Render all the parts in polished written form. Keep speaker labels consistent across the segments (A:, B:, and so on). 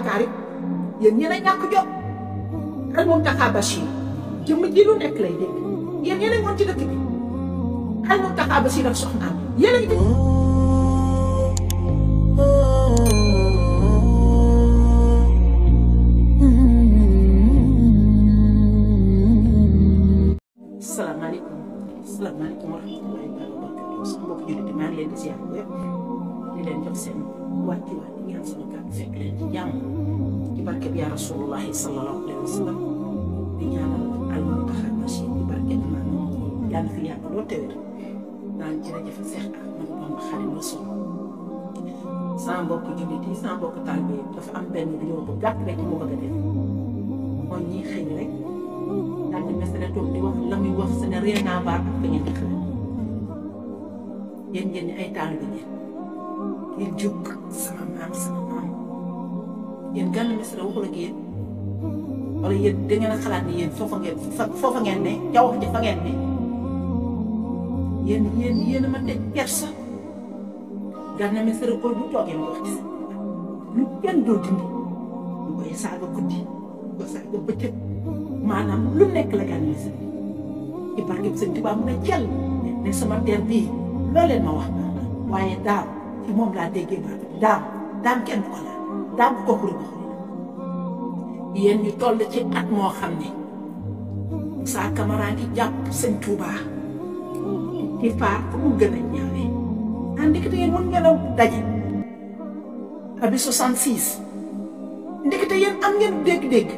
A: Dakar it yéen ñeneen ñàkk jom al Mountakha Bachir jëmm ji lu nekk lay dégg yéen ñeneen woon ci dëkk bi al Mountakha Bachir ak soxnaam yéen a ngi dégg. salaamaaleykum salaamaaleykum wa rahmatullahi wa barakatuh sama mbokk jullit maa ngi leen di ziar yëpp di leen jox seen wàccuwaay di ñaan sama kàddu fekk leen ci jàmm ci barke bi yaa rasulullahi sallallahu alayhi wa sallam di ñaanal al Mountakha Bachir ci barke bi maanaam yàlla fi yàgg loo tewee naan jërëjëf Seex Ahmadu Bamba Xaadimu Rasuul sama mbokk jullit yi sama mbokk taalibe yi dafa am benn vidéo bu gàtt rek mu bëgg a def kon ñi xëy rek daal di mesere toog di wax la muy wax ce n'est rien à voir ak fa ngeen di xalaat yéen ngeen ni ay taalibe ngeen jóg sama maam yéen Gana Messere waxul ak yéen wala yéen da ngeen a xalaat ni yéen foofa ngeen ne ca wax ja fa ngeen ne yéen a ma teg kersa Gana Messere koy bu toogee mu wax ci lu kenn doo dindi lu koy saaga guddi lu ko saaga bëccëg maanaam lu nekk la Gana Messere ci barke Sëñ Tuubaa mu ne jël ne sama der bii loo leen ma wax waaye daaw ci moom laa déggee ba daam kenn ko la daam ko xuri ba xuri yéen ñu toll ci at moo xam ne Moussa Camara ngi jàpp Sëñ Tuubaa ci faar fu mu gën a ñaawee ndekete yéen mën ngeen a daje abi 66 ndekete yéen am ngeen dégg-dégg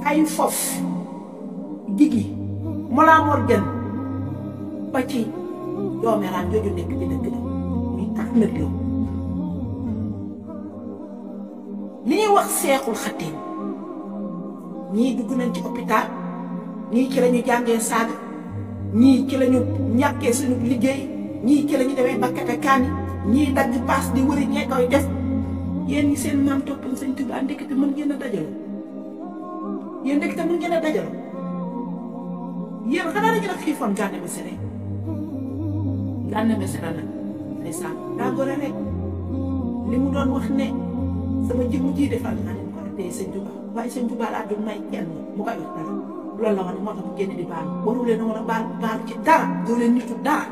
A: ay fof digi Mollah Morgun ba ci doomeeraam jooju nekk ci dëkk bi muy Ahmed Lo li ñuy wax Seexul Xadiim ñii dugg nañ ci hôpital ñii ci la ñu jàngee saaga ñii ci la ñu ñàkkee suñu liggéey ñii ci la ñu demee bakkate kaani ñii dagg paas di wëri ñee koy def yéen ñi seen maam toppoon Sëñ Tuubaa ndekete mën ngeen a dajaloo yéen ndekete mën ngeen a dajaloo yéen xanaa dañu la xiifoon Gana Messere Gana Messere nag ndeysaan daa gore rek li mu doon wax ne sama jëmm ji defal naa leen ko tey Sëñ Tuubaa waaye Sëñ Tuubaa laa doon may kenn mu koy wax dara loolu la wax ne moo tax mu génn di baal waru leen a war a baal ci dara doo leen nitu dara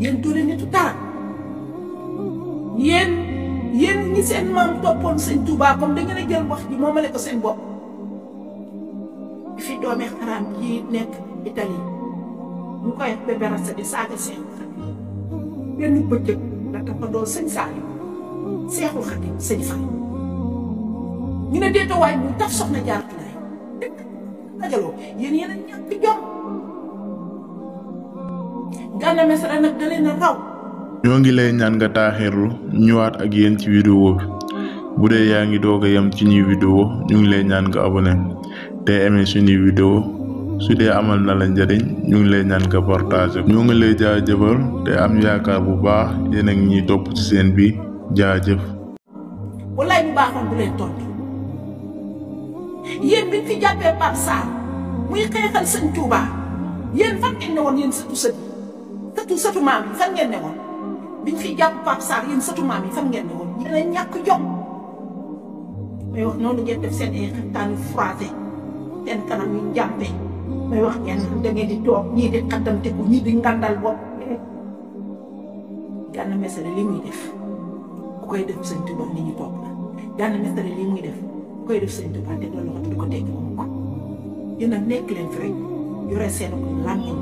A: yéen doo leen nitu dara yéen ñi seen maam toppoon Sëñ Tuubaa comme da ngeen a jël wax ji moomale ko seen bopp fi doomee xaraam ji nekk Italie ñu koy bébé rasa di saaga Seexul Xadiim benn bëccëg la toppandoo Sëñ Saaliw Seexul Xadiim Sëñ Fall ñu ne déeta waay mu taf soxna Jaaratu Laay dajaloo yéen a ñàkk jom Gana Messere nag da leen a raw.
B: ñoo ngi lay ñaan nga taaxirlu ñëwaat ak yéen ci vidéo bi bu dee yaa ngi doog a yem ci ñuy vidéo ñu ngi lay ñaan nga abonné te aimé suñuy vidéo su dee amal na la njëriñ ñu ngi lay ñaan nga partagé ñoo ngi lay jaajëfal te am yaakaar bu baax yéen ak ñiy topp ci seen bi jaajëf.
A: wallaay bu baaxoon bu leen tontu yéen biñ fi jàppee Pape Sarr muy xeexal Sëñ Tuubaa yéen fan ngeen ne woon yéen sëtu maam yi fan ngeen ne woon biñ fi jàpp Pape Sarr yéen sëtu maam yi fan ngeen ne woon yéen a ñàkk jom may wax noonu ngeen def seen ay xartaani froissé seen kanam yu jàmpe may wax ngeen da ngeen di toog ñii di xaddamteku ñii di ngandal bopp Gana Messere li muy def ku koy def Sëñ Tuubaa nit ñi topp la Gana Messere li muy def ku koy def Sëñ Tuubaa te loolu waxtu du ko tegg moom ko yéen nag nekk leen fi rek yore seen làmmiñ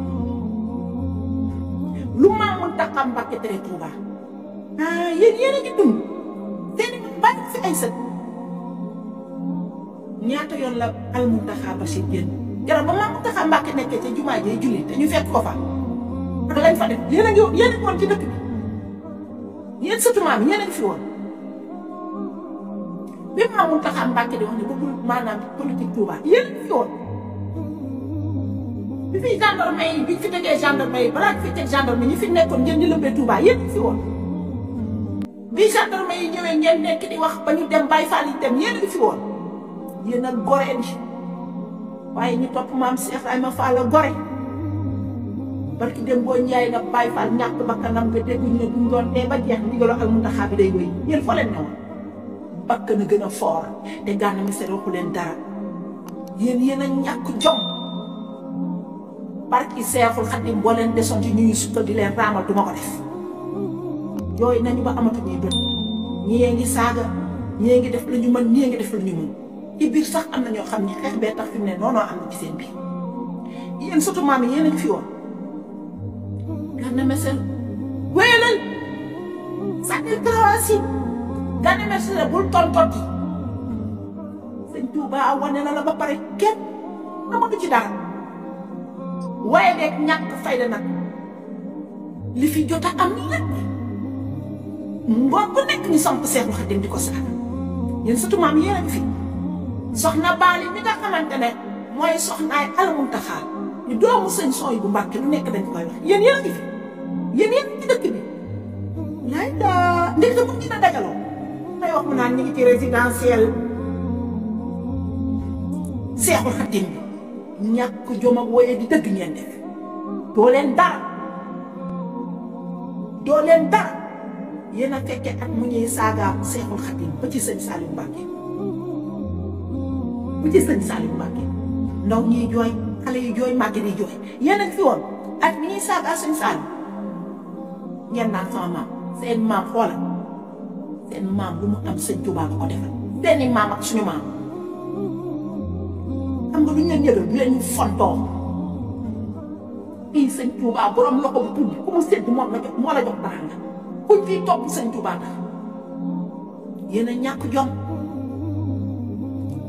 A: lu maa mun taxam Mbàkke tere Tuuba yéen a ngi dund seen i bàyyi fi ay sët ñaata yoon la al Mountakha Bachir génn keroog ba maa Mountakha Mbàkke nekkee ca jumaa jee julli te ñu fekk ko fa ak lañ fa def yéen a ngi woon ci dëkk bi yéen sëtu maam yéen a ngi fi woon bi maa Mountakha Mbàkke di wax ne bëggul maanaam politique Tuuba yéen a ngi fi woon bi fi gendarme yi bi fi tegee gendarme yi balaa fi teg gendarme ñi fi nekkoon ngeen di lëmbee Touba yéen fi woon bi gendarme yi ñëwee ngeen nekk di wax ba ñu dem Baye Fall yi dem yéen fi woon yéen a goree di waaye ñu topp maam Cheikh Ibrahima Fall la gore barki dem boo Njaay nag Baye Fall ñàkk bakkanam nga dégguñu ne duñ doon dee ba jeex ndigalu al Mountakha bi day wéy yéen fa leen ne woon bakk na gën a foor te Gana Messere waxu leen dara yéen a ñàkk jom barki Seexul Xadim boo leen desoon ci ñuy sukkal di leen raamal duma ko def yooyu nañu ba amatuñuy bët ñii ngi saaga ñii ngi def lu ñu mën ñii ngi def lu ñu mën ci biir sax am na ñoo xam ne xeex bee tax fi mu ne noonoo am na ci seen biir yéen surtout maam yi yéen a ngi fi woon Gana Messere wéyalal sànnil trawaasi Gana Messere bul tontoti sëñ Tuuba wane na la ba pare kenn amatu ci dara waaye beeg ñàkk fayda nag li fi jot a am lépp mbokk nekk ñu samp Seexul Xadim di ko saaga yéen surtout maam yéen a ngi fi soxna Baali mi nga xamante ne mooy soxnaay Al Muntaxa ñu doomu sëñ Sooy bu Mbàkke lu nekk dañ koy wax yéen a ngi fi yéen ci dëkk bi laay daa ndek da mu dina dajaloo may wax mu naan ñu ngi ci résidentiel Seexul Xadim bi ñàkk jom ak wooye di dëgg ngeen def doo leen dara yéen a fekke at mu ñuy saaga Seexul Xadim ba ci sëñ Saliou Mbacke ndaw ñiy jooy xale yi jooy màgg yi jooy yéen a fi woon at mi ñuy saaga sëñ Saliou ngeen naan sama maam seen maam xoola seen maam lu mu am sëñ Tuubaa ko defal seeni maam ak suñu maam xam nga lu ñu leen yëgal bu leen ñu fontoo fii sëñ Tuubaa borom loxo bu tudd ku mu sedd moo la jox dara nga kuñ fii topp sëñ Tuubaa tax yéen a ñàkk jom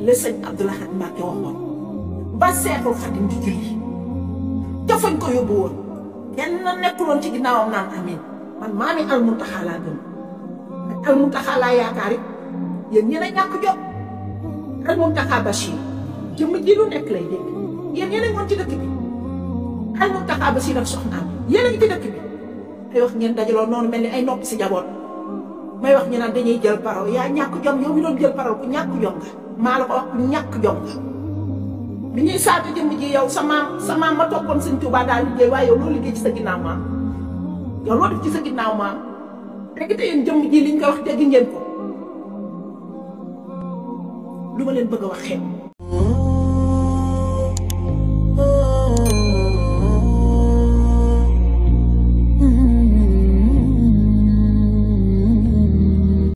A: le sëñ Abdou Lahad Mbacké waxoon ba Seexul Xadim di julli ca fañ ko yóbbu woon kenn nekkuloon ci ginnaawam naan amiin man maami Al Muntaxa laa gëm ak Al Muntaxa laa yaakaar it yéen ñeen a ñàkk jom Al Muntaxa Bachir jëmm ji lu nekk lay dégg yéen a ngoon ci dëkk bi Al Muntaxa Bachir ak soxnaam yéen a ngi ci dëkk bi ay wax ngeen dajaloo noonu mel ni ay noppi si jaboot may wax ñu naan dañuy jël parole yaa ñàkk jom yow mi doon jël parole ku ñàkk jom nga maa la ko wax ku ñàkk jom nga bi ñuy saatu jëmm ji yow sa maam ma toppoon sëñ Tuubaa daal liggéey waaye yow loolu liggéey ci sa ginnaaw maam yow loo def ci sa ginnaaw maam dégg te yéen jëmm ji liñ ko wax dégg ngeen ko lu ma leen bëgg a wax xeeb